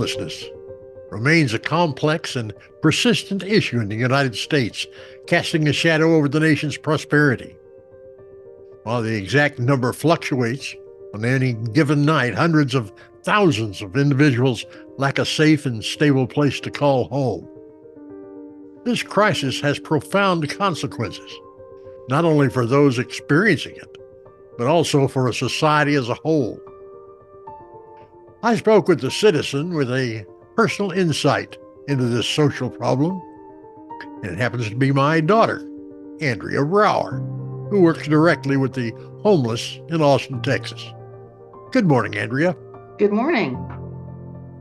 Homelessness remains a complex and persistent issue in the United States, casting a shadow over the nation's prosperity. While the exact number fluctuates, on any given night, hundreds of thousands of individuals lack a safe and stable place to call home. This crisis has profound consequences, not only for those experiencing it, but also for a society as a whole. I spoke with a citizen with a personal insight into this social problem, and it happens to be my daughter, Andrea Brower, who works directly with the homeless in Austin, Texas. Good morning, Andrea. Good morning.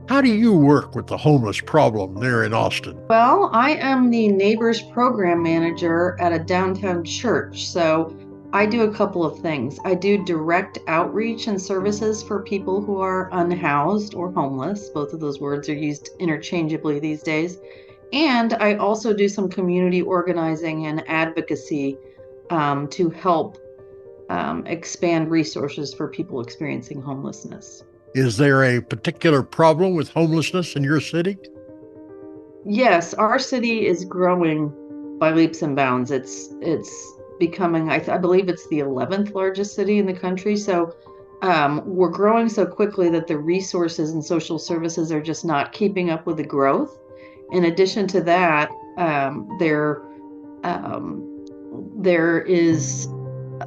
How do you work with the homeless problem there in Austin? Well, I am the Neighbors Program Manager at a downtown church, so I do a couple of things. I do direct outreach and services for people who are unhoused or homeless. Both of those words are used interchangeably these days. And I also do some community organizing and advocacy to help expand resources for people experiencing homelessness. Is there a particular problem with homelessness in your city? Yes, our city is growing by leaps and bounds. It's becoming, I believe it's the 11th largest city in the country. So we're growing so quickly that the resources and social services are just not keeping up with the growth. In addition to that, there is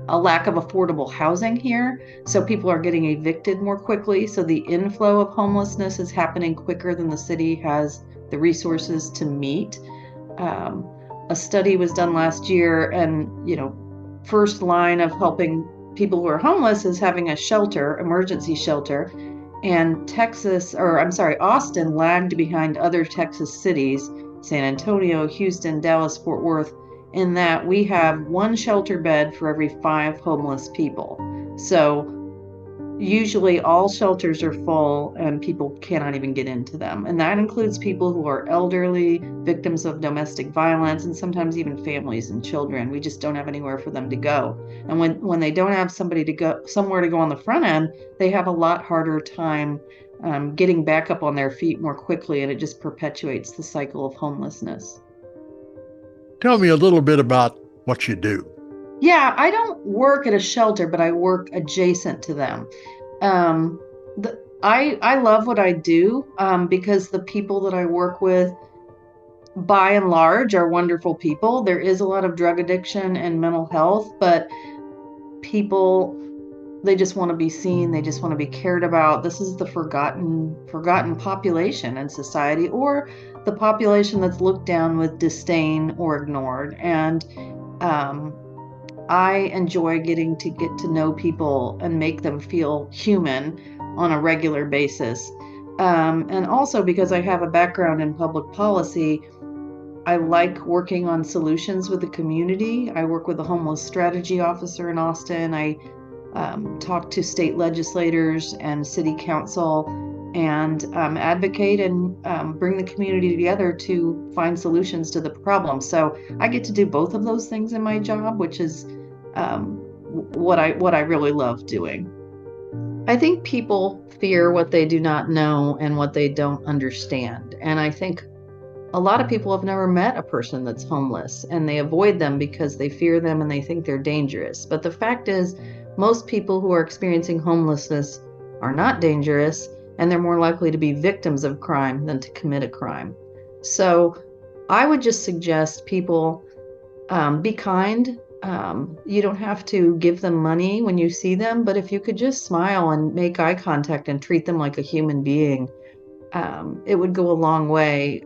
a lack of affordable housing here. So people are getting evicted more quickly. So the inflow of homelessness is happening quicker than the city has the resources to meet. A study was done last year, and first line of helping people who are homeless is having a shelter, emergency shelter. And Austin lagged behind other Texas cities, San Antonio, Houston, Dallas, Fort Worth, in that we have one shelter bed for every 5 homeless people. So usually all shelters are full and people cannot even get into them. And that includes people who are elderly, victims of domestic violence, and sometimes even families and children. We just don't have anywhere for them to go. And when they don't have somewhere to go on the front end, they have a lot harder time getting back up on their feet more quickly, and it just perpetuates the cycle of homelessness. Tell me a little bit about what you do. Yeah, I don't work at a shelter, but I work adjacent to them. Um, I love what I do because the people that I work with, by and large, are wonderful people. There is a lot of drug addiction and mental health, but people, they just want to be seen. They just want to be cared about. This is the forgotten population in society, or the population that's looked down with disdain or ignored. And I enjoy getting to know people and make them feel human on a regular basis. And also because I have a background in public policy, I like working on solutions with the community. I work with a homeless strategy officer in Austin. I talk to state legislators and city council and advocate and bring the community together to find solutions to the problem. So I get to do both of those things in my job, which is what I really love doing. I think people fear what they do not know and what they don't understand. And I think a lot of people have never met a person that's homeless, and they avoid them because they fear them and they think they're dangerous. But the fact is, most people who are experiencing homelessness are not dangerous, and they're more likely to be victims of crime than to commit a crime. So I would just suggest people be kind. You don't have to give them money when you see them, but if you could just smile and make eye contact and treat them like a human being, it would go a long way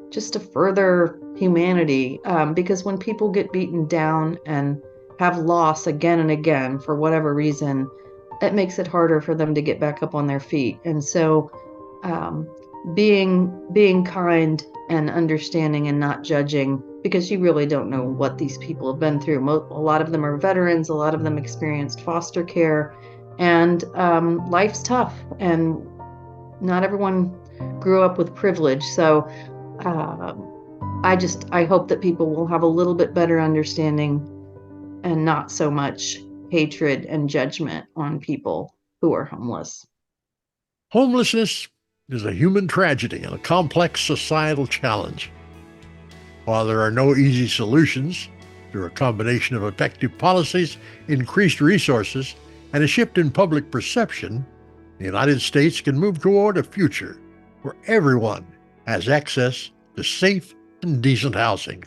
just to further humanity. Because when people get beaten down and have loss again and again for whatever reason, it makes it harder for them to get back up on their feet. And so being kind and understanding and not judging, because you really don't know what these people have been through. A lot of them are veterans, a lot of them experienced foster care, and life's tough, and not everyone grew up with privilege. So I hope that people will have a little bit better understanding and not so much hatred and judgment on people who are homeless. Homelessness is a human tragedy and a complex societal challenge. While there are no easy solutions, through a combination of effective policies, increased resources, and a shift in public perception, the United States can move toward a future where everyone has access to safe and decent housing.